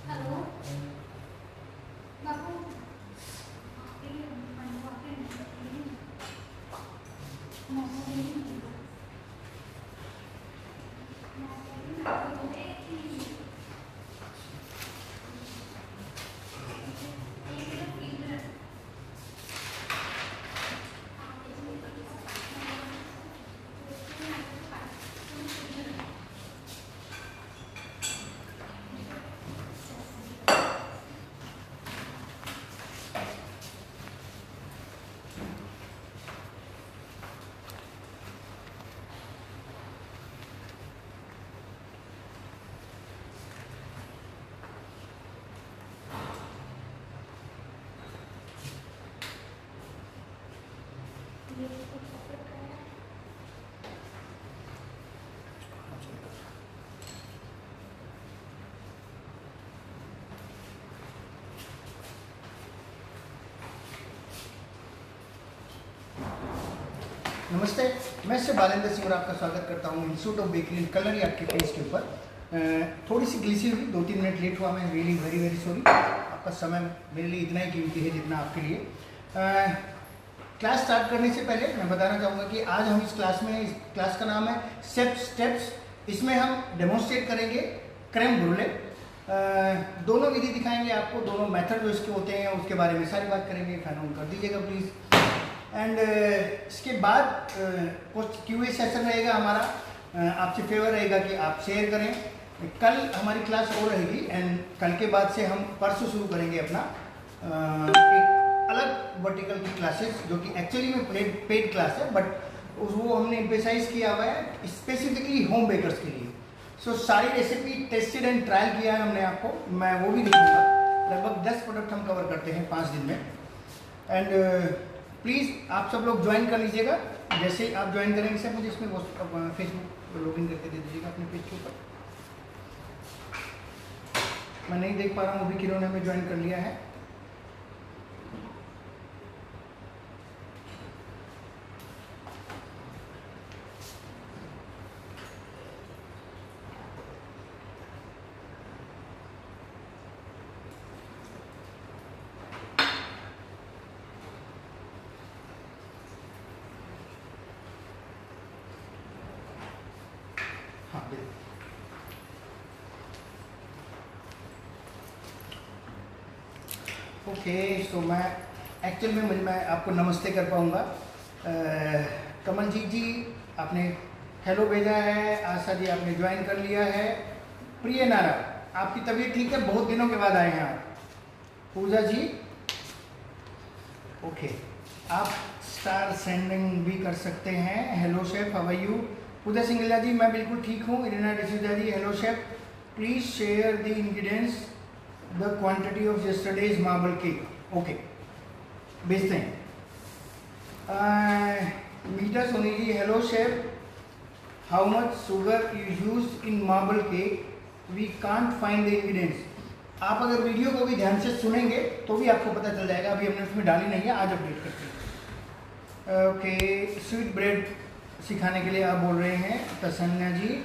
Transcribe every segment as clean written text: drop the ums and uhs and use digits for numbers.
Hello बाबू नमस्ते, मैं श्री बालेंद्र सिंह और आपका स्वागत करता हूँ institute of bakery and culinary आपके पेज के ऊपर। थोड़ी सी ग्लिसी हुई, 2-3 मिनट लेट हुआ, मैं रियली वेरी वेरी सॉरी। आपका समय मेरे लिए इतना ही कीमती है जितना आपके लिए। क्लास स्टार्ट करने से पहले मैं बताना चाहूँगा कि आज हम इस क्लास का नाम है स्टेप्स। इसमें हम डेमोन्स्ट्रेट करेंगे क्रème ब्रूले। दोनों विधि दिखाएंगे आपको, दोनों मेथड जो इसके होते हैं उसके बारे में सारी बात करेंगे। फैन ऑन कर दीजिएगा प्लीज़। एंड इसके बाद कुछ क्यूए सेशन रहेगा हमारा। आपसे फेवर रहेगा कि आप शेयर करें। कल हमारी क्लास और रहेगी एंड कल के बाद से हम परसों शुरू करेंगे अपना एक अलग वर्टिकल की क्लासेस, जो कि एक्चुअली में पेड क्लास है, बट वो हमने एम्फेसाइज किया हुआ है स्पेसिफिकली होम बेकर्स के लिए। सो सारी रेसिपी टेस्टेड एंड ट्रायल किया है हमने आपको, मैं वो भी दिखाऊंगा। लगभग 10 प्रोडक्ट हम कवर करते हैं 5 दिन में। एंड प्लीज़ आप सब लोग ज्वाइन कर लीजिएगा। जैसे आप ज्वाइन करेंगे सब मुझे इसमें फेसबुक लॉगिन करके दे दीजिएगा अपने पेज के ऊपर। मैं नहीं देख पा रहा हूँ अभी किन्होंने हमें ज्वाइन कर लिया है। ओके, सो मैं एक्चुअल में मैं आपको नमस्ते कर पाऊँगा। कमलजीत जी आपने हेलो भेजा है, आशा जी आपने ज्वाइन कर लिया है, प्रिय नारा आपकी तबीयत ठीक है, बहुत दिनों के बाद आए हैं आप। पूजा जी ओके, आप स्टार सेंडिंग भी कर सकते हैं। Hello chef, how are you? Pooja Singla ji मैं बिल्कुल ठीक हूँ। Irina D'Souza ji hello chef, please share the ingredients the quantity of yesterday's marble cake. Okay, भेजते हैं। Meetha Soni ji hello chef, how much sugar you use in marble cake, we can't find the ingredients. आप अगर video को भी ध्यान से सुनेंगे तो भी आपको पता चल जाएगा, अभी हमने उसमें डाली नहीं है, आज अपडेट करते हैं। ओके, स्वीट ब्रेड सिखाने के लिए आप बोल रहे हैं तसन्या जी।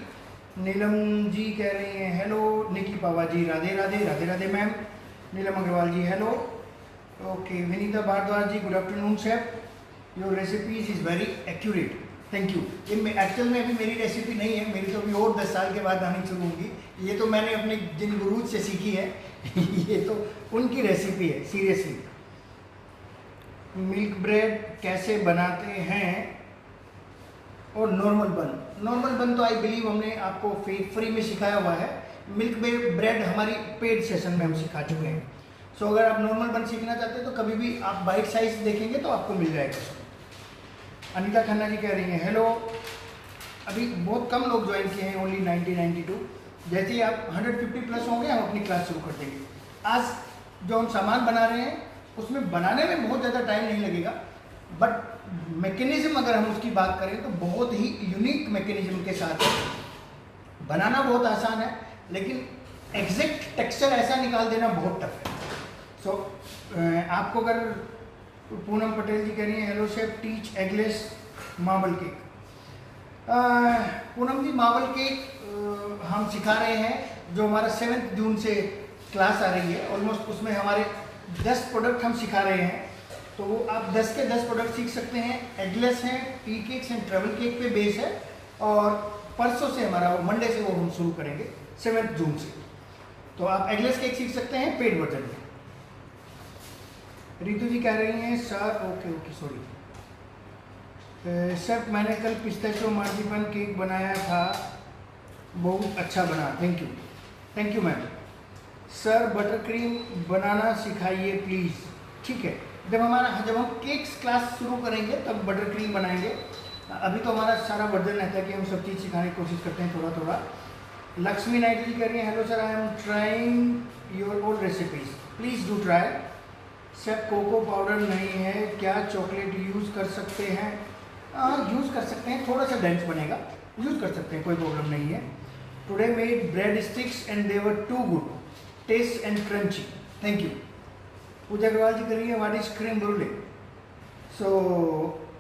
नीलम जी कह रही हैं hello. Nikki Pawa ji Radhe Radhe, Radhe Radhe ma'am. Neelam Agarwal ji hello. Okay, Vinita Bhardwaj ji good afternoon chef, your recipes is very accurate, thank you. ये एक्चुअल में अभी मेरी रेसिपी नहीं है, मेरी तो अभी और 10 साल के बाद आनी शुरू होगी। ये तो मैंने अपने जिन गुरु से सीखी है ये तो उनकी रेसिपी है सीरियसली। मिल्क ब्रेड कैसे बनाते हैं और नॉर्मल बन तो आई बिलीव हमने आपको फ्री में सिखाया हुआ है। मिल्क ब्रेड हमारी पेड सेशन में हम सिखा चुके हैं। सो अगर आप नॉर्मल बन सीखना चाहते हैं तो कभी भी आप बाइट साइज देखेंगे तो आपको मिल जाएगा। अनीता खन्ना जी कह रही हैं हेलो। अभी बहुत कम लोग ज्वाइन किए हैं, ओनली 90-92। जैसे ही आप 150 प्लस होंगे हम अपनी क्लास शुरू कर देंगे। आज जो हम सामान बना रहे हैं उसमें बनाने में बहुत ज़्यादा टाइम नहीं लगेगा, बट मैकेनिज्म अगर हम उसकी बात करें तो बहुत ही यूनिक मैकेनिज्म के साथ है। बनाना बहुत आसान है लेकिन एग्जैक्ट टेक्सचर ऐसा निकाल देना बहुत टफ है। सो आपको अगर पूनम पटेल जी कह रही हैं hello chef, teach eggless marble cake. Poonam ji marble cake हम सिखा रहे हैं, जो हमारा 7 जून से क्लास आ रही है ऑलमोस्ट, उसमें हमारे 10 प्रोडक्ट हम सिखा रहे हैं। तो वो आप 10 के 10 प्रोडक्ट सीख सकते हैं। एगलेस हैं, tea cakes and travel cake पे बेस है, और परसों से हमारा मंडे से वो हम शुरू करेंगे 7 जून से। तो आप एगलेस केक सीख सकते हैं पेड वर्जन में। रितु जी कह रही हैं सर, ओके सॉरी सर, मैंने कल पिस्ताचियो मार्जिपन केक बनाया था, बहुत अच्छा बना, thank you ma'am. Sir butter cream बनाना सिखाइए प्लीज़। ठीक है, जब हम केक्स क्लास शुरू करेंगे तब बटर क्रीम बनाएंगे। अभी तो हमारा सारा वर्जन रहता है कि हम सब चीज़ सिखाने की कोशिश करते हैं थोड़ा थोड़ा। लक्ष्मी नाइट जी कह रही है hello sir, I am trying your old recipes, please do try. Sir cocoa powder नहीं है, क्या चॉकलेट यूज़ कर सकते हैं? यूज़ कर सकते हैं, थोड़ा सा डेंस बनेगा, यूज़ कर सकते हैं, कोई प्रॉब्लम नहीं है। Today made bread sticks and they were too good, taste and crunchy, thank you. Pooja Agarwal ji करिए what is creme brulee. So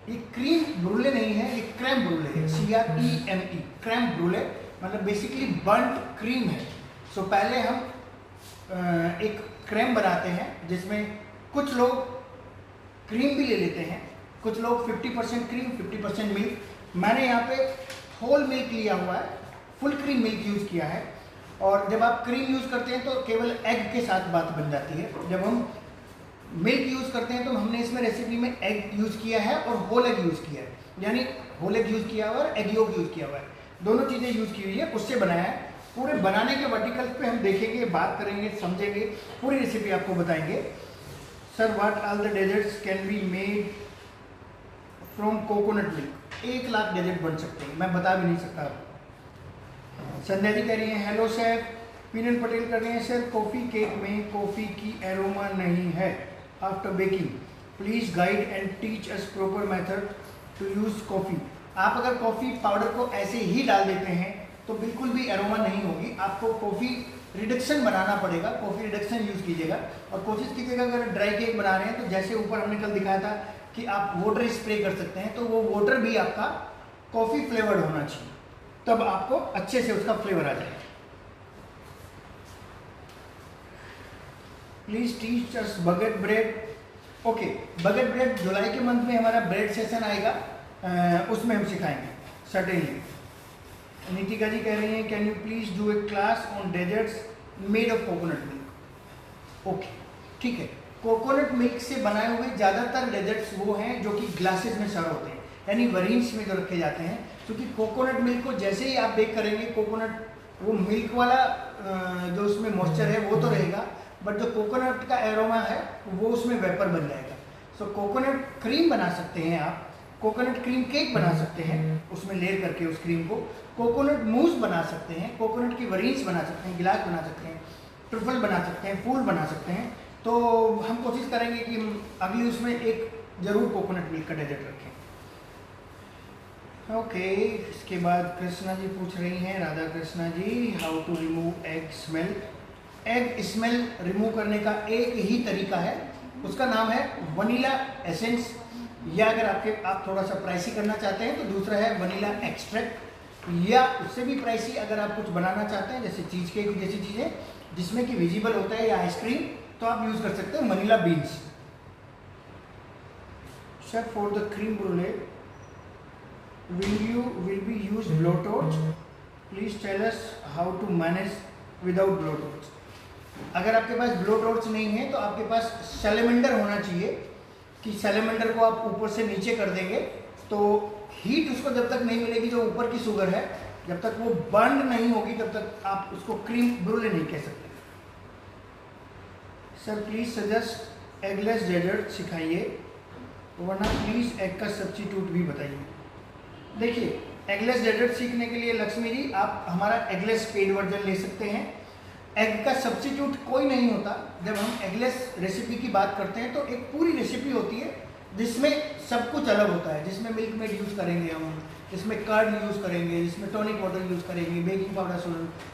ये क्रीम ब्रूले नहीं है, ये क्रैम ब्रूले है, CREME, क्रैम ब्रूले मतलब बेसिकली बर्न्ट क्रीम है। सो पहले हम एक क्रैम बनाते हैं जिसमें कुछ लोग क्रीम भी ले लेते हैं, कुछ लोग 50% क्रीम 50% मिल्क। मैंने यहाँ पे होल मिल्क लिया हुआ है, फुल क्रीम मिल्क यूज़ किया है। और जब आप क्रीम यूज़ करते हैं तो केवल एग के साथ बात बन जाती है। जब हम मिल्क यूज़ करते हैं तो हमने इसमें रेसिपी में एग यूज़ किया है और होल एग यूज़ किया है, यानी होल एग यूज़ किया हुआ है और एग योग यूज़ किया हुआ है, दोनों चीज़ें यूज़ की हुई है, उससे बनाया है। पूरे बनाने के वर्टिकल्स पे हम देखेंगे, बात करेंगे, समझेंगे, पूरी रेसिपी आपको बताएंगे। Sir what all the desserts can be made from coconut milk? 1 lakh dessert बन सकते हैं, मैं बता भी नहीं सकता आपको। संध्या जी कह रही हैं हेलो सर। पीनन पटेल कर रही हैं सर कॉफ़ी केक में कॉफ़ी की एरोमा नहीं है after baking, please guide and teach us proper method to use coffee. आप अगर कॉफ़ी पाउडर को ऐसे ही डाल देते हैं तो बिल्कुल भी एरोमा नहीं होगी, आपको कॉफ़ी रिडक्शन बनाना पड़ेगा, कॉफ़ी रिडक्शन यूज़ कीजिएगा। और कोशिश कीजिएगा अगर ड्राई केक बना रहे हैं तो जैसे ऊपर हमने कल दिखाया था कि आप वाटर स्प्रे कर सकते हैं, तो वो वाटर भी आपका कॉफ़ी फ्लेवर्ड होना चाहिए, तब आपको अच्छे से उसका फ्लेवर आ जाएगा। Please teach us baguette bread. Okay, baguette bread जुलाई के मंथ में हमारा ब्रेड सेशन आएगा, उसमें हम सिखाएंगे सर्टेनली। नीतिका जी कह रही हैं can you please do a class on desserts made of coconut milk. Okay ठीक है, कोकोनट मिल्क से बनाए हुए ज़्यादातर डेजर्ट्स वो हैं जो कि ग्लासेस में सर्व होते हैं, यानी वरीन्स में जो रखे जाते हैं। क्योंकि कोकोनट मिल्क को जैसे ही आप बेक करेंगे, कोकोनट वो मिल्क वाला जो उसमें मॉइस्चर है वो तो रहेगा, बट जो कोकोनट का एरोमा है वो उसमें वेपर बन जाएगा। सो कोकोनट क्रीम बना सकते हैं आप, कोकोनट क्रीम केक बना सकते हैं उसमें लेयर करके उस क्रीम को, कोकोनट मूस बना सकते हैं, कोकोनट की वरीन्स बना सकते हैं, गिलास बना सकते हैं, ट्रफल बना सकते हैं, फूल बना सकते हैं। तो हम कोशिश करेंगे कि अगली उसमें एक जरूर कोकोनट मिल्क का डेजर्ट रखें। ओके, इसके बाद कृष्णा जी पूछ रही हैं, Radha Krishna ji, how to remove egg smell. Egg smell remove करने का एक ही तरीका है, उसका नाम है वनीला एसेंस, या अगर आप थोड़ा सा प्राइसी करना चाहते हैं तो दूसरा है वनीला एक्सट्रैक्ट, या उससे भी प्राइसी अगर आप कुछ बनाना चाहते हैं जैसे चीज केक जैसी चीज़ें जिसमें कि विजिबल होता है या आइसक्रीम, तो आप यूज़ कर सकते हैं vanilla beans. Sir for the cream ब्रूले will be use blowtorch, please tell us how to manage without blowtorch। अगर आपके पास ब्लोटॉर्च नहीं है तो आपके पास सैलेमेंडर होना चाहिए, कि सैलेमेंडर को आप ऊपर से नीचे कर देंगे तो हीट उसको जब तक नहीं मिलेगी, जो ऊपर की शुगर है जब तक वो बर्न नहीं होगी तब तक आप उसको क्रीम ब्रूले नहीं कह सकते। Sir please suggest eggless dessert सिखाइए, वरना प्लीज एग का सब्स्टिट्यूट भी बताइए। देखिए, एगलेस डेजर्ट सीखने के लिए लक्ष्मी जी आप हमारा एगलेस पेड वर्जन ले सकते हैं। एग का सब्स्टिट्यूट कोई नहीं होता। जब हम एगलेस रेसिपी की बात करते हैं तो एक पूरी रेसिपी होती है जिसमें सब कुछ अलग होता है, जिसमें मिल्क मेड यूज़ करेंगे हम, जिसमें कर्ड यूज़ करेंगे, जिसमें टॉनिक वाटर यूज़ करेंगे,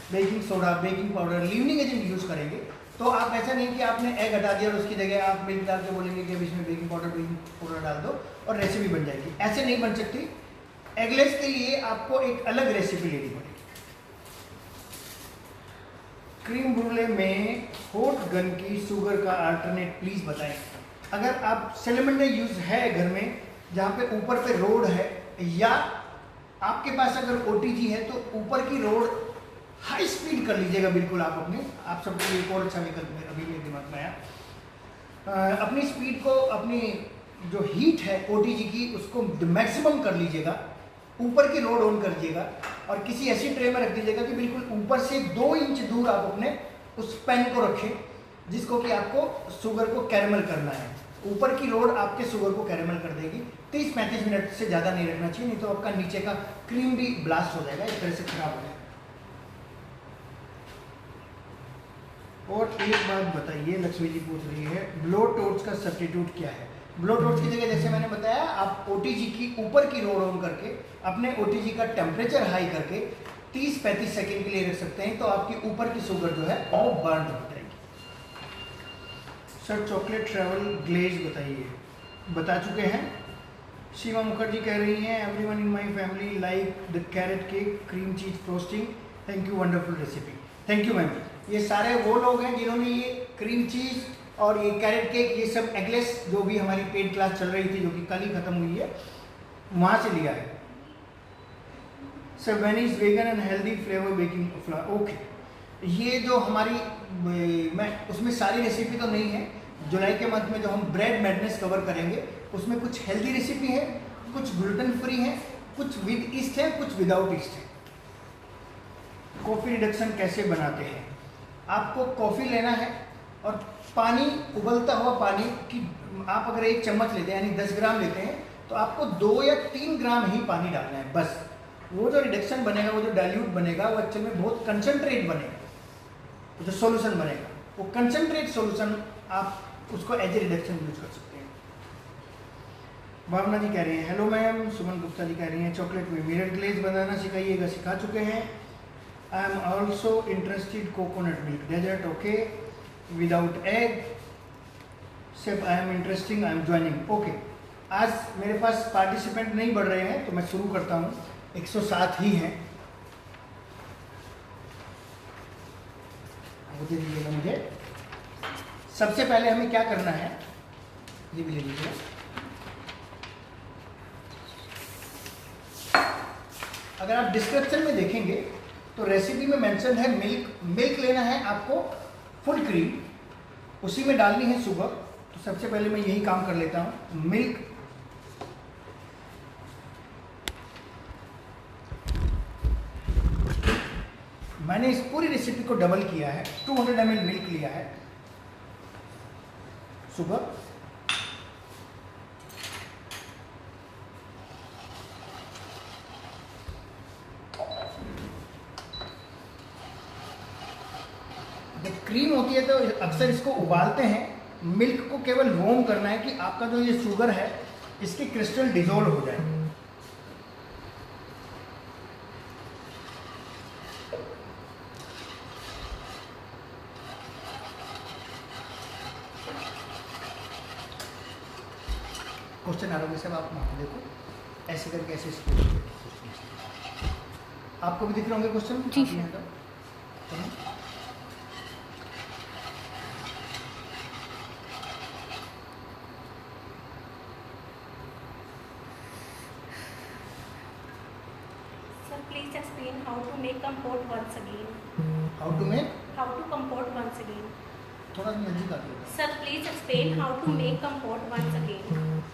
baking soda, baking powder, leavening agent use करेंगे। तो आप ऐसा नहीं कि आपने एग हटा दिया और उसकी जगह आप मिल्क डाल के बोलेंगे कि अब इसमें बेकिंग पाउडर डाल दो और रेसिपी बन जाएगी, ऐसे नहीं बन सकती। एगलेस के लिए आपको एक अलग रेसिपी लेनी पड़ेगी। क्रीम ब्रूले में हॉट गन की शुगर का अल्टरनेट प्लीज़ बताएं। अगर आप सेलेमंडे यूज़ है घर में जहाँ पे ऊपर पे रोड है, या आपके पास अगर OTG है तो ऊपर की रोड हाई स्पीड कर लीजिएगा बिल्कुल। आप अपने आप सबके लिए एक और अच्छा विकल्प अभी मेरे दिमाग में आया, अपनी स्पीड को, अपनी जो हीट है OTG की उसको मैक्सिमम कर लीजिएगा, ऊपर की रोड ऑन कर दीजिएगा और किसी ऐसी ट्रे में रख दीजिएगा कि बिल्कुल ऊपर से 2 इंच दूर आप अपने उस पैन को रखें जिसको कि आपको शुगर को कैरेमल करना है। ऊपर की रोड आपके शुगर को कैरेमल कर देगी। 30-35 मिनट से ज़्यादा नहीं रखना चाहिए, नहीं तो आपका नीचे का क्रीम भी ब्लास्ट हो जाएगा, इस तरह से खराब हो जाएगा। और एक बात बताइए, लक्ष्मी जी पूछ रही है, ब्लो टॉर्च का सब्स्टिट्यूट क्या है? ब्लो टॉर्च की जगह जैसे मैंने बताया, आप OTG की ऊपर की रोड ऑन करके अपने OTG का टेम्परेचर हाई करके 30-35 सेकेंड के लिए रख सकते हैं, तो आपकी ऊपर की शुगर जो है वो बर्न हो जाएगी। सर चॉकलेट ट्रैवल ग्लेज बताइए। बता चुके हैं। शिवा मुखर्जी कह रही हैं, everyone in my family like the carrot cake cream cheese frosting, thank you, wonderful recipe. Thank you ma'am. ये सारे वो लोग हैं जिन्होंने ये क्रीम चीज और ये कैरेट केक, ये सब एगलेस जो भी हमारी पेड क्लास चल रही थी जो कि कल ही खत्म हुई है, वहाँ से लिया है। Sir when is vegan and healthy flavour baking flour, okay. ये जो हमारी, मैं उसमें सारी रेसिपी तो नहीं है, जुलाई के मंथ में जो हम ब्रेड मैडनेस कवर करेंगे उसमें कुछ हेल्दी रेसिपी है, कुछ ग्लूटेन फ्री है, कुछ विद ईस्ट है, कुछ विदाउट ईस्ट है। कॉफ़ी रिडक्शन कैसे बनाते हैं? आपको कॉफ़ी लेना है और पानी, उबलता हुआ पानी की आप अगर 1 चम्मच लेते हैं यानी 10 ग्राम लेते हैं तो आपको 2 या 3 ग्राम ही पानी डालना है बस। वो जो रिडक्शन बनेगा, वो जो डाइल्यूट बनेगा, वो एक्चुअल में बहुत कंसनट्रेट बनेगा, जो सॉल्यूशन बनेगा वो कंसनट्रेट सॉल्यूशन, आप उसको एज ए रिडक्शन यूज कर सकते हैं। भावना जी कह रही हैं, हेलो मैम। सुमन गुप्ता जी कह रही हैं, चॉकलेट में मिरर ग्लेज बनाना सिखाइएगा। सिखा चुके हैं। I am also interested coconut milk dessert, okay, without egg. सिर्फ I am interesting, I am joining, okay. आज मेरे पास पार्टिसिपेंट नहीं बढ़ रहे हैं तो मैं शुरू करता हूँ। 107 ही हैं, वो दे दीजिएगा मुझे। सबसे पहले हमें क्या करना है, ये भी ले लीजिए। अगर आप डिस्क्रिप्शन में देखेंगे तो रेसिपी में मेंशन है मिल्क लेना है आपको, फुल क्रीम, उसी में डालनी है शुगर। तो सबसे पहले मैं यही काम कर लेता हूँ। मिल्क, मैंने इस पूरी रेसिपी को डबल किया है, 200 ml मिल्क लिया है, शुगर, जब क्रीम होती है तो अक्सर इसको उबालते हैं। मिल्क को केवल वार्म करना है कि आपका जो ये शुगर है इसके क्रिस्टल डिसॉल्व हो जाए। क्वेश्चन आरोग्य साहब, आप वहाँ देखो, ऐसे करके ऐसे आपको भी दिख रहे होंगे क्वेश्चन जी। Sir, please explain how to make compote once again. How to make? How to compote once again. थोड़ा सा नजदीक आ जाओ। Sir, please explain how to make compote once again.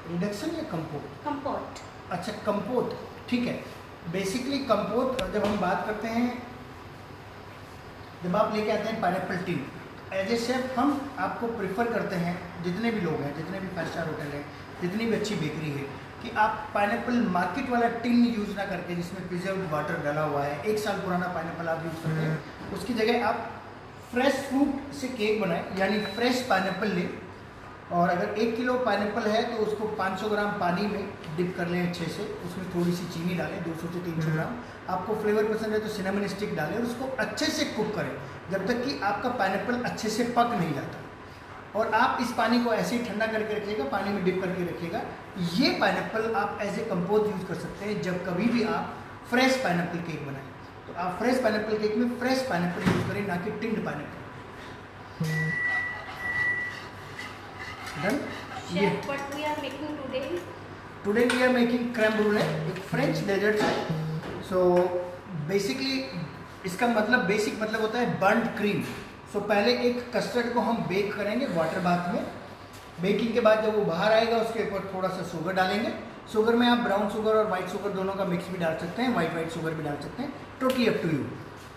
Reduction या कंपोट? Compote. अच्छा कंपोट, ठीक है। बेसिकली कंपोट जब हम बात करते हैं, जब आप लेके आते हैं pineapple tin, as a chef हम आपको प्रिफर करते हैं, जितने भी लोग हैं, जितने भी 5 स्टार होटल है, जितनी भी अच्छी बेकरी है, कि आप पाइनएप्पल मार्केट वाला टिन यूज़ ना करके जिसमें प्रिजर्व्ड वाटर डाला हुआ है, 1 साल पुराना पाइनएप्पल आप यूज़ करते हैं, उसकी जगह आप फ्रेश फ्रूट से केक बनाएं, यानी फ्रेश पाइनएप्पल लें। और अगर 1 किलो पाइनएप्पल है तो उसको 500 ग्राम पानी में डिप कर लें अच्छे से, उसमें थोड़ी सी चीनी डालें, 200 से 300 ग्राम। आपको फ्लेवर पसंद है तो सिनेमन स्टिक डालें और उसको अच्छे से कुक करें जब तक कि आपका पाइनएप्पल अच्छे से पक नहीं जाता। और आप इस पानी को ऐसे ही ठंडा करके रखिएगा, पानी में डिप करके रखिएगा। ये पाइनएप्पल आप एज ए कंपोज यूज़ कर सकते हैं जब कभी भी आप फ्रेश पाइनएप्पल केक बनाएं। तो आप फ्रेश पाइनएप्पल केक में फ्रेश पाइनएप्पल यूज करें, ना कि टिन्ड पाइनएप्पल। डन। ये Chef, what we are making today? Today we are making creme brulee, एक फ्रेंच डेजर्ट है। सो बेसिकली इसका मतलब बेसिक मतलब होता है बर्न्ड क्रीम। सो पहले एक कस्टर्ड को हम बेक करेंगे वाटर बाथ में। बेकिंग के बाद जब वो बाहर आएगा उसके ऊपर थोड़ा सा शुगर डालेंगे। शुगर में आप ब्राउन शुगर और वाइट शुगर दोनों का मिक्स भी डाल सकते हैं, वाइट शुगर भी डाल सकते हैं, टोटली अप टू यू।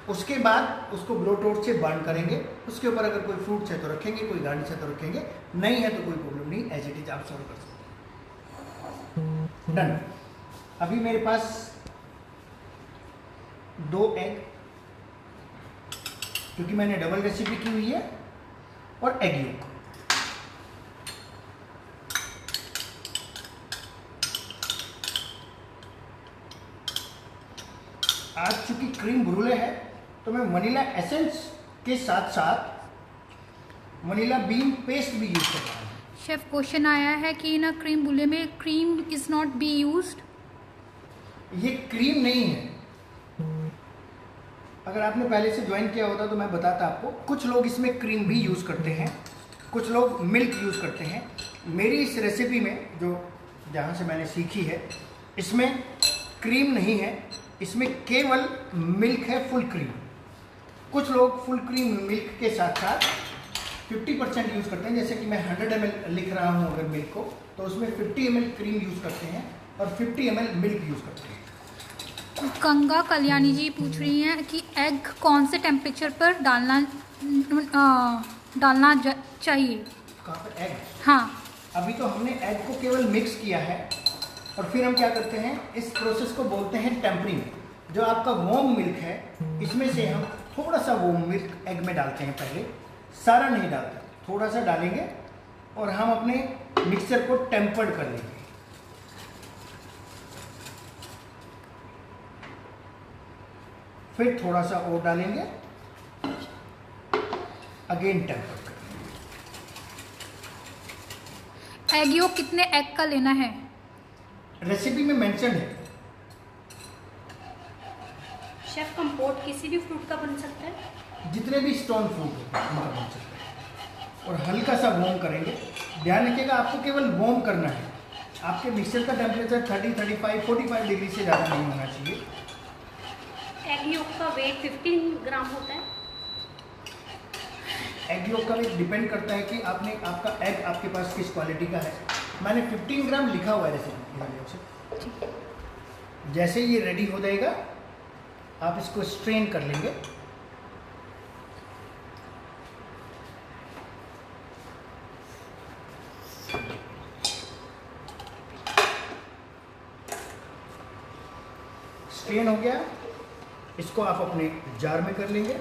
उसके बाद उसको ब्लो टोर्च से बर्न करेंगे। उसके ऊपर अगर कोई फ्रूट्स है तो रखेंगे, कोई गार्निश है तो रखेंगे, नहीं है तो कोई प्रॉब्लम नहीं, एज इट इज आप सर्व कर सकते हैं। डन। अभी मेरे पास 2 एग, क्योंकि मैंने डबल रेसिपी की हुई है, और एग येल्क। आज चूंकि क्रीम ब्रूले है तो मैं वनीला एसेंस के साथ साथ वनीला बीन पेस्ट भी यूज कर रहा हूँ। शेफ, क्वेश्चन आया है कि ना क्रीम बुले में cream is not be used. ये क्रीम नहीं है। अगर आपने पहले से ज्वाइन किया होता तो मैं बताता आपको। कुछ लोग इसमें क्रीम भी यूज करते हैं, कुछ लोग मिल्क यूज करते हैं। मेरी इस रेसिपी में जो जहाँ से मैंने सीखी है, इसमें क्रीम नहीं है, इसमें केवल मिल्क है, फुल क्रीम। कुछ लोग फुल क्रीम मिल्क के साथ साथ 50% यूज़ करते हैं। जैसे कि मैं 100 ml लिख रहा हूँ अगर मिल्क को, तो उसमें 50 ml क्रीम यूज़ करते हैं और 50 ml मिल्क यूज़ करते हैं। गंगा कल्याणी जी पूछ रही हैं कि एग कौन से टेम्परेचर पर डालना चाहिए। कहाँ पर एग? हाँ, अभी तो हमने एग को केवल मिक्स किया है और फिर हम क्या करते हैं, इस प्रोसेस को बोलते हैं टेम्परिंग। जो आपका वॉर्म मिल्क है, इसमें से हम थोड़ा सा वॉर्म मिल्क एग में डालते हैं। पहले सारा नहीं डालते, थोड़ा सा डालेंगे और हम अपने मिक्सचर को टेम्पर्ड कर लेंगे। फिर थोड़ा सा और डालेंगे, अगेन टेम्पर्ड करेंगे। एग यो कितने एग का लेना है? रेसिपी में मेंशन है। शेफ, कंपोट किसी भी फ्रूट का बन सकता है? जितने भी स्टोन फ्रूट होते हैं उनका बन सकता है। और हल्का सा वॉर्म करेंगे। ध्यान रखिएगा, आपको केवल वॉर्म करना है। आपके मिक्सचर का टेम्परेचर 30, 35, 45 डिग्री से ज़्यादा नहीं होना चाहिए। एग योक का वेट 15 ग्राम होता है। एग येल्क का वेट डिपेंड करता है कि आपका एग आपके पास किस क्वालिटी का है। मैंने 15 ग्राम लिखा हुआ है रेसिपी से। जैसे ये रेडी हो जाएगा आप इसको स्ट्रेन कर लेंगे। स्ट्रेन हो गया, इसको आप अपने जार में कर लेंगे।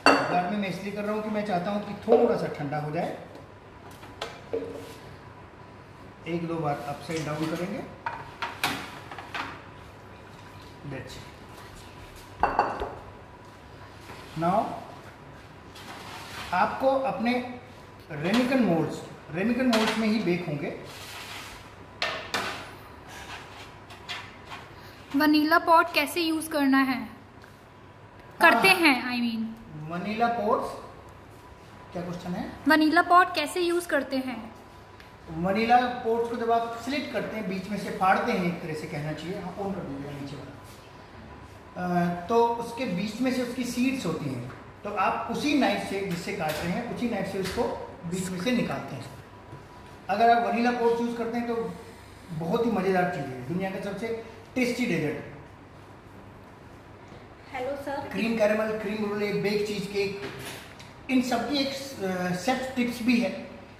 जार में मैं इसलिए कर रहा हूँ कि मैं चाहता हूँ कि थोड़ा सा ठंडा हो जाए। 1-2 बार अपसाइड डाउन करेंगे। That's it. Now आपको अपने रेमिकन मोल्ड्स में ही बेक होंगे। वनीला पॉट कैसे यूज करना है? करते हैं, आई मीन वनीला पॉट्स, क्या क्वेश्चन है? वनीला पॉट कैसे यूज करते हैं? वनीला पॉट्स को जब आप स्लिट करते हैं, बीच में से फाड़ते हैं, एक तरह से कहना चाहिए। हाँ, ऑन कर दीजिए नीचे वाला। तो उसके बीच में से उसकी सीड्स होती हैं, तो आप उसी नाइफ से जिससे काट रहे हैं, उसी नाइफ से उसको बीच में से निकालते हैं। अगर आप वनीला पॉट्स यूज़ करते हैं तो बहुत ही मज़ेदार चीज़ है, दुनिया का सबसे tasty dessert. Hello sir. Creme caramel, creme brulee, bake cheese cake, इन सब की एक सेट टिप्स भी है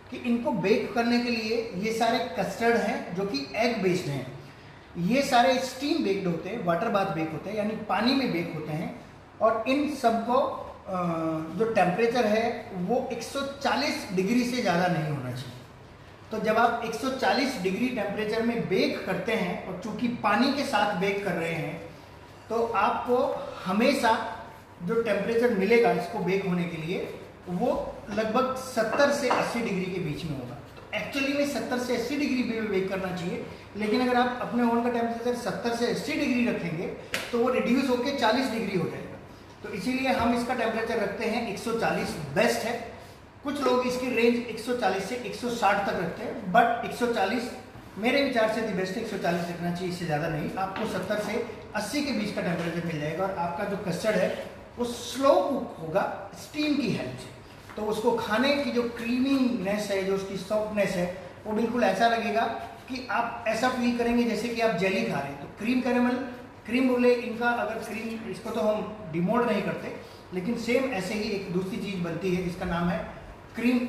कि इनको बेक करने के लिए ये सारे कस्टर्ड हैं जो कि एग बेस्ड हैं। ये सारे स्टीम बेक्ड होते हैं, वाटर बाथ बेक होते हैं, यानी पानी में बेक होते हैं। और इन सब को जो टेम्परेचर है वो 140 डिग्री से ज़्यादा नहीं होना चाहिए। तो जब आप 140 डिग्री टेम्परेचर में बेक करते हैं और चूंकि पानी के साथ बेक कर रहे हैं, तो आपको हमेशा जो टेम्परेचर मिलेगा इसको बेक होने के लिए वो लगभग 70 से 80 डिग्री के बीच में होगा। तो एक्चुअली में 70 से 80 डिग्री पे बेक करना चाहिए, लेकिन अगर आप अपने ओवन का टेम्परेचर 70 से 80 डिग्री रखेंगे तो वो रिड्यूस होकर 40 डिग्री हो जाएगा। तो इसीलिए हम इसका टेम्परेचर रखते हैं 140 बेस्ट है। कुछ लोग इसकी रेंज 140 से 160 तक रखते हैं, बट 140 मेरे विचार से दी बेस्ट है। 140 रखना चाहिए, इससे ज़्यादा नहीं। आपको 70 से 80 के बीच का टेम्परेचर मिल जाएगा और आपका जो कस्टर्ड है वो स्लो कुक होगा स्टीम की हेल्प से। तो उसको खाने की जो क्रीमीनेस है, जो उसकी सॉफ्टनेस है, वो बिल्कुल ऐसा लगेगा कि आप ऐसा फील करेंगे जैसे कि आप जेली खा रहे हैं। तो क्रीम कैरेमल, क्रीम बोले इनका, अगर क्रीम इसको तो हम डिमोल्ड नहीं करते, लेकिन सेम ऐसे ही एक दूसरी चीज़ बनती है जिसका नाम है क्रैम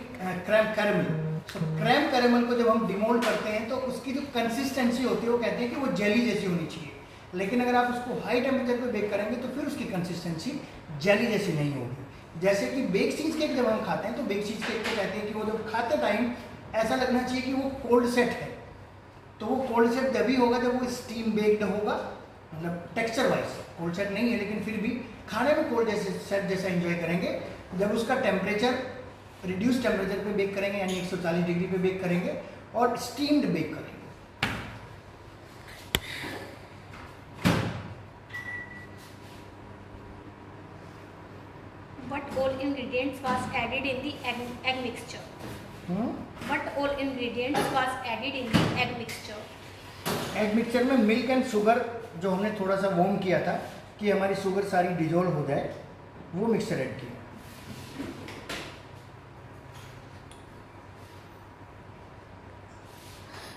कैरेमल। तो क्रैम कैरेमल को जब हम डिमोल्ड करते हैं तो उसकी जो कंसिस्टेंसी होती है वो कहते हैं कि वो जेली जैसी होनी चाहिए, लेकिन अगर आप उसको हाई टेम्परेचर पे बेक करेंगे तो फिर उसकी कंसिस्टेंसी जेली जैसी नहीं होगी। जैसे कि बेक चीज़ केक जब हम खाते हैं तो बेक चीज़ केक को कहते हैं कि वो जब खाते टाइम ऐसा लगना चाहिए कि वो कोल्ड सेट है। तो वो कोल्ड सेट तभी होगा जब वो स्टीम बेक्ड होगा, मतलब टेक्सचर वाइज कोल्ड सेट नहीं है, लेकिन फिर भी खाने में कोल्ड जैसे सेट जैसा एंजॉय करेंगे जब उसका टेम्परेचर रिड्यूस टेम्परेचर पे बेक करेंगे, यानी 140 डिग्री पे बेक करेंगे और स्टीम्ड बेक करेंगे। What all ingredients was added in the egg mixture? What all ingredients was added in the egg mixture? Egg mixture में मिल्क एंड शुगर जो हमने थोड़ा सा वार्म किया था कि हमारी शुगर सारी डिजोल्व हो जाए, वो मिक्सचर ऐड किया।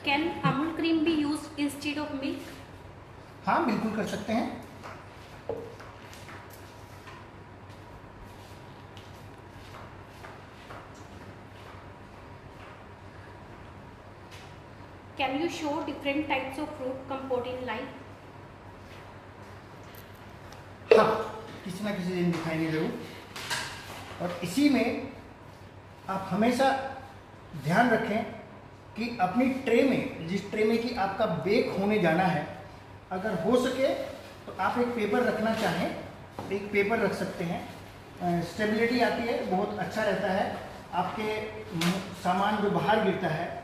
Can amul cream be used instead of milk? हाँ, बिल्कुल कर सकते हैं। Can you show different types of fruit compote in life? हाँ, किसी ना किसी दिन दिखाएंगे जरूर। और इसी में आप हमेशा ध्यान रखें कि अपनी ट्रे में, जिस ट्रे में कि आपका बेक होने जाना है, अगर हो सके तो आप एक पेपर रखना चाहें, एक पेपर रख सकते हैं। स्टेबिलिटी आती है, बहुत अच्छा रहता है। आपके सामान जो बाहर गिरता है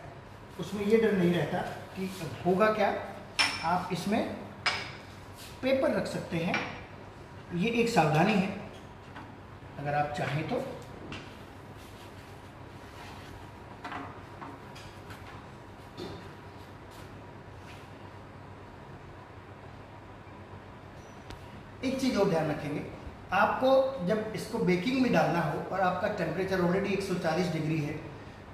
उसमें ये डर नहीं रहता कि होगा क्या। आप इसमें पेपर रख सकते हैं, ये एक सावधानी है अगर आप चाहें तो। एक चीज़ और ध्यान रखेंगे, आपको जब इसको बेकिंग में डालना हो और आपका टेम्परेचर ऑलरेडी 140 डिग्री है,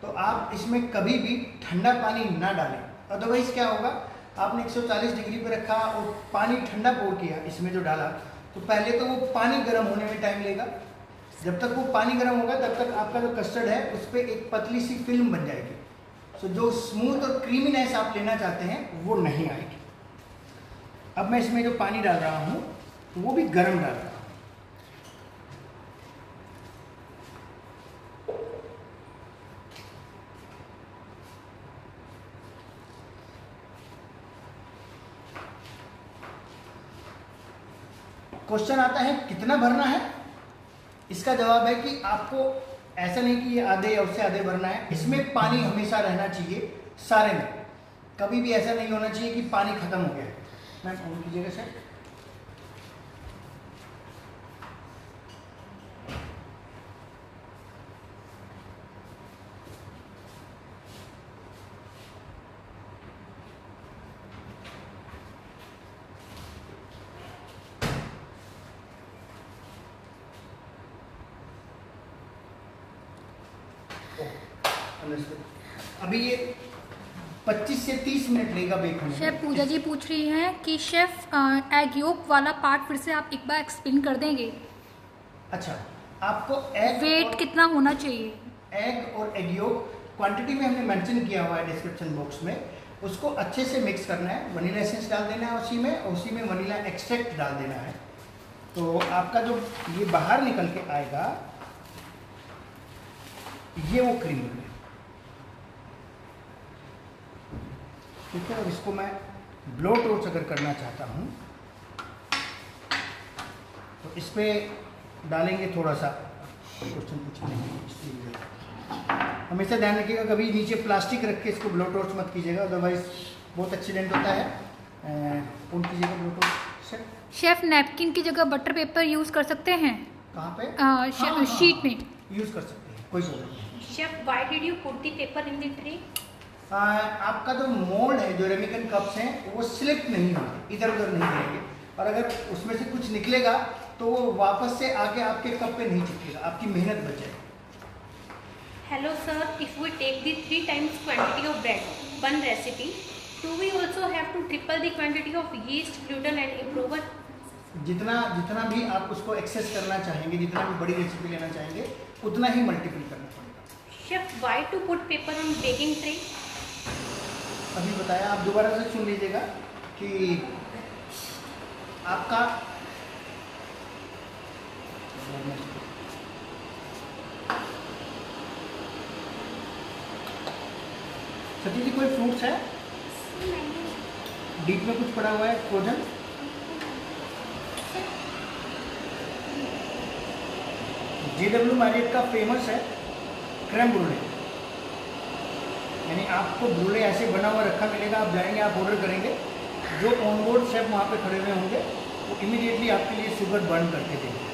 तो आप इसमें कभी भी ठंडा पानी ना डालें। अदरवाइज़ क्या होगा, आपने 140 डिग्री पे रखा और पानी ठंडा पोर किया इसमें जो डाला, तो पहले तो वो पानी गर्म होने में टाइम लेगा। जब तक वो पानी गर्म होगा तब तक आपका जो कस्टर्ड है उस पर एक पतली सी फिल्म बन जाएगी। सो जो स्मूथ और क्रीमीनेस आप लेना चाहते हैं वो नहीं आएगी। अब मैं इसमें जो पानी डाल रहा हूँ वो भी गर्म डाल रहा हूँ। क्वेश्चन आता है कितना भरना है। इसका जवाब है कि आपको ऐसा नहीं कि ये आधे या उससे आधे भरना है। इसमें पानी हमेशा रहना चाहिए सारे में, कभी भी ऐसा नहीं होना चाहिए कि पानी खत्म हो गया है। मैम ऑन कीजिएगा सर। अभी ये 25 से 30 मिनट लेगा बेक होने में। शेफ पूजा जी पूछ रही हैं कि शेफ एग योक वाला पार्ट फिर से आप एक बार एक्सप्लेन कर देंगे। अच्छा, आपको एग वेट कितना होना चाहिए? एग और एग योक क्वांटिटी में हमने मेंशन किया हुआ है डिस्क्रिप्शन बॉक्स में। उसको अच्छे से मिक्स करना है, वनीला एसेंस डाल देना है उसी में, और उसी में वनीला एक्सट्रैक्ट डाल देना है। तो आपका जो ये बाहर निकल के आएगा ये वो क्रीम है। ठीक है, और इसको मैं ब्लो टोस्ट अगर करना चाहता हूँ तो इस पर डालेंगे थोड़ा सा, क्वेश्चन पूछने इसलिए हमेशा ध्यान रखिएगा कभी नीचे प्लास्टिक रख के इसको ब्लो टॉर्च मत कीजिएगा, अदरवाइज बहुत एक्सीडेंट होता है। ऑन कीजिएगा ब्लो टॉर्च से। शेफ नैपकिन की जगह बटर पेपर यूज़ कर सकते हैं? कहाँ पे? शीट में यूज़ कर सकते हैं, कोई प्रॉब्लम नहीं। Chef why did you put the paper in the tray? आपका जो मोल्ड है, जो रेमिकन कप्स हैं, वो स्लिप नहीं होंगे, इधर उधर नहीं जाएंगे, और अगर उसमें से कुछ निकलेगा तो वो वापस से आके आपके कप पे नहीं चिपकेगा, आपकी मेहनत बच जाएगी। Hello sir, if we take the 3 times quantity of bread, one recipe, do we also have to triple the quantity of yeast, gluten and improver? जितना भी आप उसको एक्सेस करना चाहेंगे, जितना भी बड़ी रेसिपी लेना चाहेंगे, उतना ही मल्टीपल करना पड़ेगा। Chef, why to put paper on baking tray? अभी बताया, आप दोबारा से सुन लीजिएगा कि आपका सती जी कोई फ्रूट्स है डीप में कुछ पड़ा हुआ है फ्रोजन? JW मैरियट का फेमस है क्रैम ब्रूले, यानी आपको ब्रूले ऐसे बना हुआ रखा मिलेगा, आप जाएंगे, आप ऑर्डर करेंगे, जो ऑनबोर्ड शेफ वहाँ पे खड़े हुए होंगे वो इमीडिएटली आपके लिए शुगर बर्न करके देंगे।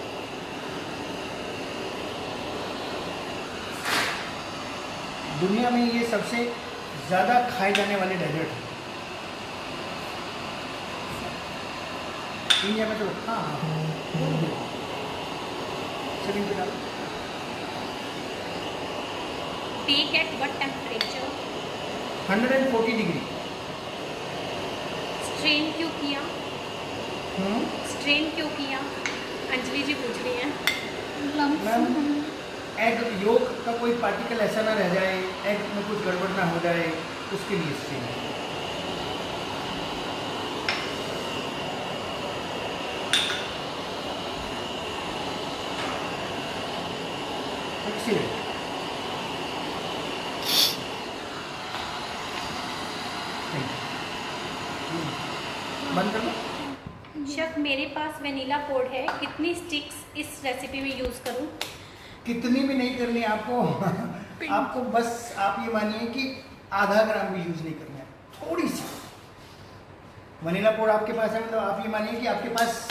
दुनिया में ये सबसे ज़्यादा खाए जाने वाले डेजर्ट है इंडिया में तो। हाँ सेकंड पे डालो। Bake at what temperature? 140 degree. Strain क्यों किया? Strain क्यों किया? अंजलि जी पूछ रही हैं। मैम एग योक का कोई पार्टिकल ऐसा ना रह जाए, एग में कुछ गड़बड़ ना हो जाए, उसके लिए स्ट्रेन। एक्सीलेंट। बंद कर लो। शेफ, मेरे पास वेनिला पोड है, कितनी स्टिक्स इस रेसिपी में यूज करूं? कितनी भी नहीं करनी आपको आपको बस आप ये मानिए कि आधा ग्राम भी यूज नहीं करना है, थोड़ी सी वनीला पोड आपके पास है, मतलब आप ये मानिए कि आपके पास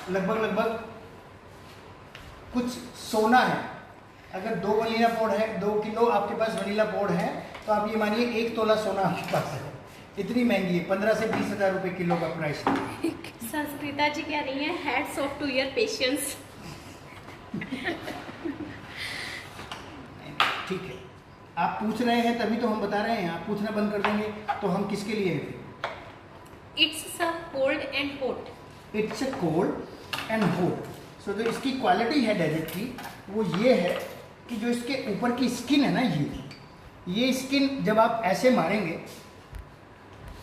लगभग कुछ सोना है। अगर 2 वनीला पोड है, 2 किलो आपके पास वनीला पोड है, तो आप ये मानिए 1 तोला सोना आपके पास है। इतनी महंगी है, 15 से 20 हज़ार रुपये किलो का प्राइस है। संस्कृता जी कह रही हैं hats off to your patience. ठीक है, आप पूछ रहे हैं तभी तो हम बता रहे हैं, आप पूछना बंद कर देंगे तो हम किसके लिए हैं? It's serve cold and hot. It's a cold and hot. So जो इसकी क्वालिटी है डेजर्ट की, वो ये है कि जो इसके ऊपर की स्किन है ना, ये स्किन जब आप ऐसे मारेंगे,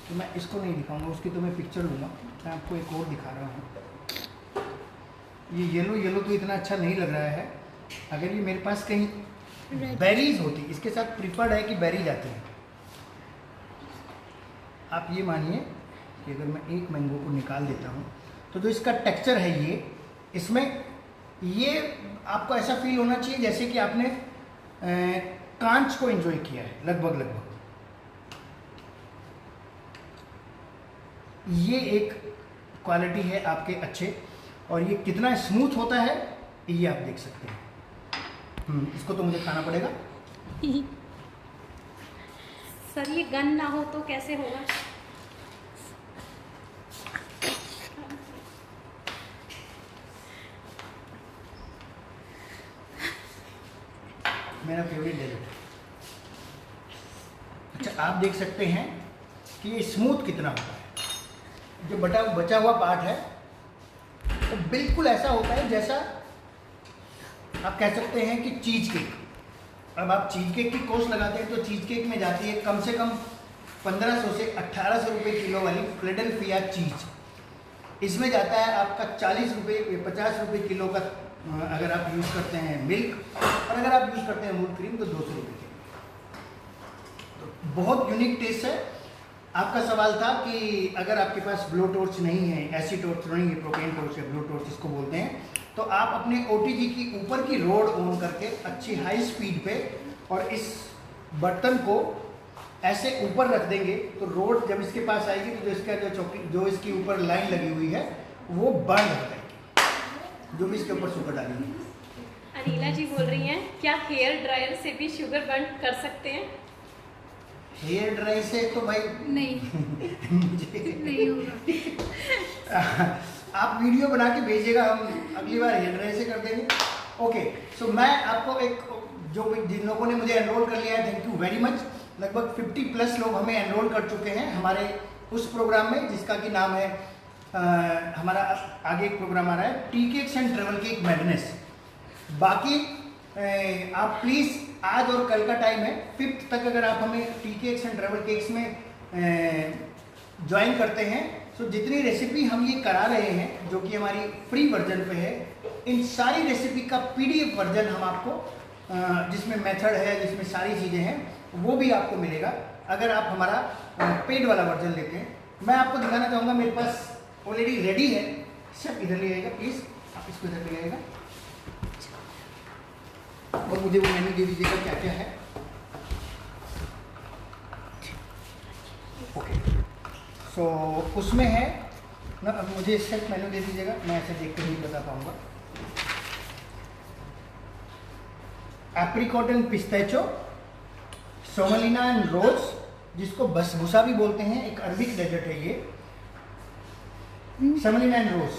तो मैं इसको नहीं दिखाऊंगा, उसकी तो मैं पिक्चर लूँगा, मैं आपको एक और दिखा रहा हूँ। ये येलो तो इतना अच्छा नहीं लग रहा है। अगर ये मेरे पास कहीं बेरीज होती, इसके साथ प्रिफर्ड है कि बेरीज आते हैं। आप ये मानिए कि अगर मैं एक मैंगो को निकाल देता हूँ, तो जो इसका टेक्सचर है इसमें ये आपको ऐसा फील होना चाहिए जैसे कि आपने कांच को एंजॉय किया है, लगभग। ये एक क्वालिटी है आपके अच्छे, और ये कितना स्मूथ होता है ये आप देख सकते हैं। इसको तो मुझे खाना पड़ेगा। सर ये गन ना हो तो कैसे होगा? मेरा फेवरेट डेजर्ट। अच्छा, आप देख सकते हैं कि ये स्मूथ कितना होता है। जो बचा हुआ पार्ट है तो बिल्कुल ऐसा होता है जैसा आप कह सकते हैं कि चीज़ केक। अब आप चीज़ केक की कॉस्ट लगाते हैं तो चीज़ केक में जाती है कम से कम 1500 से 1800 रुपये किलो वाली फिलाडेल्फिया चीज़। इसमें जाता है आपका 40 रुपये 50 रुपये किलो का अगर आप यूज़ करते हैं मिल्क, और अगर आप यूज़ करते हैं अमूल क्रीम तो 200 रुपये किलो। तो बहुत यूनिक टेस्ट है। आपका सवाल था कि अगर आपके पास ब्लो टॉर्च नहीं है, ऐसी टॉर्च नहीं है, प्रोपेन टॉर्च है, ब्लो टॉर्च इसको बोलते हैं, तो आप अपने OTG की ऊपर की रोड ऑन करके अच्छी हाई स्पीड पे और इस बर्तन को ऐसे ऊपर रख देंगे तो रोड जब इसके पास आएगी तो जो इसका जो इसकी ऊपर लाइन लगी हुई है वो बर्न हो जाएगी, जो भी इसके ऊपर शुगर डालेंगे। अनिला जी बोल रही हैं क्या हेयर ड्रायर से भी शुगर बर्न कर सकते हैं? हेयर ड्राई से तो भाई नहीं मुझे नहीं होगा। आप वीडियो बना के भेजिएगा, हम अगली बार हेयर ड्राई से कर देंगे। ओके, सो मैं आपको एक जिन लोगों ने मुझे एनरोल कर लिया है, थैंक यू वेरी मच। लगभग 50+ लोग हमें एनरोल कर चुके हैं हमारे उस प्रोग्राम में जिसका कि नाम है हमारा आगे एक प्रोग्राम आ रहा है tea cakes and travel cake madness. बाकी आप प्लीज़ आज और कल का टाइम है 5th तक, अगर आप हमें tea cakes and travel cakes में ज्वाइन करते हैं तो जितनी रेसिपी हम ये करा रहे हैं जो कि हमारी फ्री वर्जन पे है, इन सारी रेसिपी का PDF वर्जन हम आपको जिसमें मेथड है, जिसमें सारी चीज़ें हैं, वो भी आपको मिलेगा अगर आप हमारा पेड वाला वर्जन लेते हैं। मैं आपको दिखाना चाहूँगा, मेरे पास ऑलरेडी रेडी है। सब इधर ले आएगा प्लीज़, आप इसको इधर ले आएगा और मुझे वो मेन्यू दे दीजिएगा क्या क्या है। ओके, सो उसमें है ना, अब मुझे सेट मेन्यू दे दीजिएगा, मैं ऐसे देख कर नहीं बता पाऊँगा। एप्रिकॉट एंड पिस्ताचो, सोमलिना एंड रोज, जिसको बसबूसा भी बोलते हैं, एक अरबिक डेजर्ट है ये, सोमलिना एंड रोज।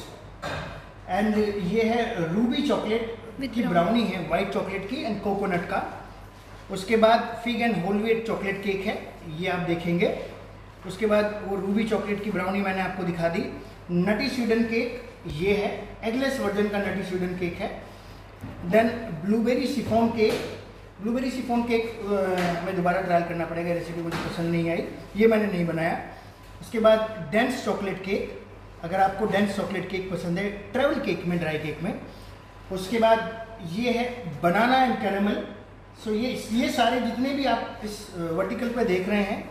एंड ये है रूबी चॉकलेट की ब्राउनी है, वाइट चॉकलेट की एंड कोकोनट का। उसके बाद fig and whole wheat chocolate cake है, ये आप देखेंगे। उसके बाद वो रूबी चॉकलेट की ब्राउनी मैंने आपको दिखा दी। नटी स्वीडन केक ये है, एगलेस वर्जन का नटी स्वीडन केक है। Then blueberry chiffon cake, blueberry chiffon cake हमें दोबारा ट्रायल करना पड़ेगा, रेसिपी मुझे पसंद नहीं आई, ये मैंने नहीं बनाया। उसके बाद डेंस चॉकलेट केक, अगर आपको डेंस चॉकलेट केक पसंद है ट्रैवल केक में, ड्राई केक में। उसके बाद ये है बनाना एंड कैरेमल। सो ये सारे जितने भी आप इस वर्टिकल पे देख रहे हैं।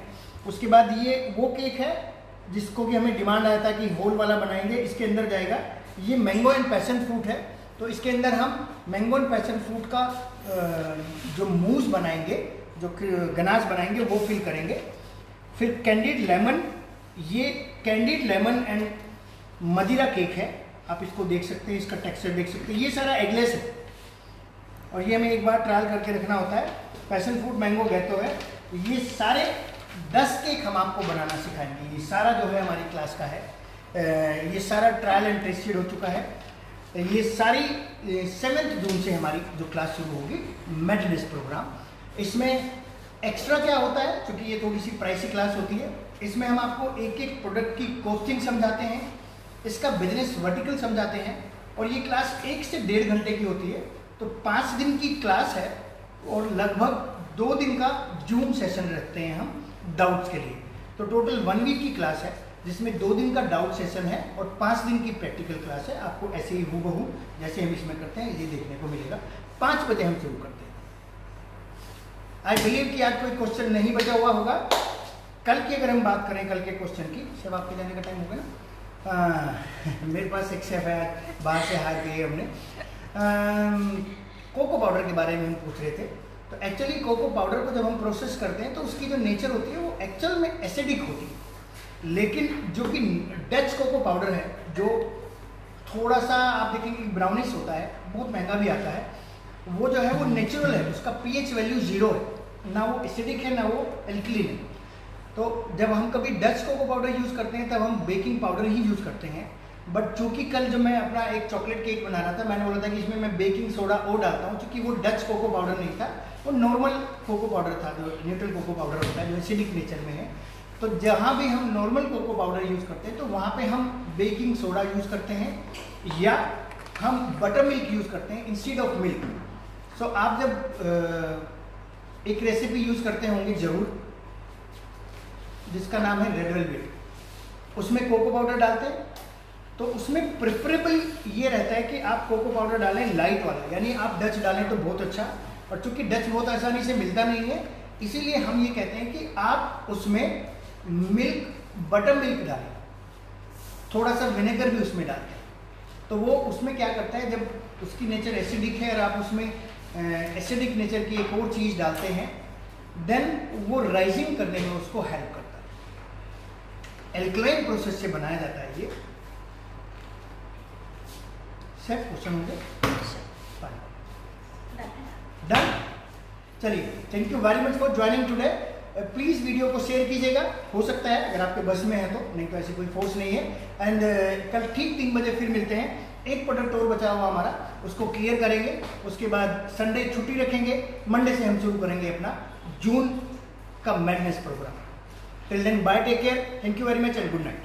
उसके बाद ये वो केक है जिसको कि हमें डिमांड आया था कि होल वाला बनाएंगे, इसके अंदर जाएगा। ये मैंगो एंड पैशन फ्रूट है, तो इसके अंदर हम मैंगो एंड पैशन फ्रूट का जो मूस बनाएंगे, जो गनाश बनाएंगे, वो फिल करेंगे। फिर कैंडिड लेमन, ये कैंडिड लेमन एंड मदिरा केक है, आप इसको देख सकते हैं, इसका टेक्सचर देख सकते हैं। ये सारा एगलेस है और ये हमें एक बार ट्रायल करके रखना होता है। पैशन फ्रूट मैंगो गैतो है। ये सारे 10 केक हम आपको बनाना सिखाएंगे। ये सारा जो है हमारी क्लास का है, ये सारा ट्रायल एंड टेस्टेड हो चुका है। ये सारी 7 जून से हमारी जो क्लास शुरू होगी मैडनेस प्रोग्राम। इसमें एक्स्ट्रा क्या होता है, क्योंकि ये थोड़ी सी प्राइसी क्लास होती है, इसमें हम आपको एक एक प्रोडक्ट की कॉस्टिंग समझाते हैं, इसका बिजनेस वर्टिकल समझाते हैं। और ये क्लास 1 से 1.5 घंटे की होती है, तो 5 दिन की क्लास है और लगभग 2 दिन का जूम सेशन रखते हैं हम डाउट्स के लिए। तो टोटल 1 वीक की क्लास है जिसमें 2 दिन का डाउट सेशन है और 5 दिन की प्रैक्टिकल क्लास है। आपको ऐसे ही हूबहू जैसे हम इसमें करते हैं ये देखने को मिलेगा। 5 बजे हम शुरू करते हैं। आई बिलीव कि आज कोई क्वेश्चन नहीं बचा हुआ होगा। कल की अगर हम बात करें, कल के क्वेश्चन की, सब आपके जाने का टाइम होगा ना। मेरे पास एक शेफ है, बाहर से हायर किए हमने। कोको पाउडर के बारे में हम पूछ रहे थे। तो एक्चुअली कोको पाउडर को जब हम प्रोसेस करते हैं तो उसकी जो नेचर होती है वो एक्चुअल में एसिडिक होती है, लेकिन जो कि डच कोको पाउडर है, जो थोड़ा सा आप देखेंगे ब्राउनिश होता है, बहुत महंगा भी आता है, वो जो है वो नेचुरल है, उसका pH वैल्यू 0 है, ना वो एसिडिक है ना वो एल्कलीन है। तो जब हम कभी डच कोको पाउडर यूज़ करते हैं तब हम बेकिंग पाउडर ही यूज़ करते हैं। बट चूँकि कल जब मैं अपना एक चॉकलेट केक बना रहा था, मैंने बोला था कि इसमें मैं बेकिंग सोडा और डालता हूँ, क्योंकि वो डच कोको पाउडर नहीं था, वो नॉर्मल कोको पाउडर था, जो न्यूट्रल कोको पाउडर होता है, जो एसिडिक नेचर में है। तो जहाँ भी हम नॉर्मल कोको पाउडर यूज़ करते हैं तो वहाँ पे हम बेकिंग सोडा यूज़ करते हैं या हम बटर मिल्क यूज़ करते हैं इंस्टेड ऑफ मिल्क। सो आप जब एक रेसिपी यूज़ करते होंगे ज़रूर, जिसका नाम है रेड वेलवेट, उसमें कोको पाउडर डालते हैं, तो उसमें प्रेफरेबल ये रहता है कि आप कोको पाउडर डालें लाइट वाला, यानी आप डच डालें तो बहुत अच्छा। और चूँकि डच बहुत आसानी से मिलता नहीं है, इसीलिए हम ये कहते हैं कि आप उसमें मिल्क, बटर मिल्क डालें, थोड़ा सा विनेगर भी उसमें डालें। तो वो उसमें क्या करता है, जब उसकी नेचर एसिडिक है और आप उसमें एसिडिक नेचर की एक और चीज़ डालते हैं, देन वो राइजिंग करने में उसको हेल्प करता है। एल्कलाइन प्रोसेस से बनाया जाता है ये। सेट क्वेश्चन होंगे डन। चलिए, thank you very much for joining today. Please video को शेयर कीजिएगा, हो सकता है अगर आपके बस में है तो, नहीं तो ऐसी कोई फोर्स नहीं है। एंड कल ठीक 3 बजे फिर मिलते हैं। एक प्रोडक्ट और बचा हुआ हमारा, उसको क्लियर करेंगे, उसके बाद संडे छुट्टी रखेंगे, मंडे से हम शुरू करेंगे अपना जून का madness program. Till then bye, take care, thank you very much and good night.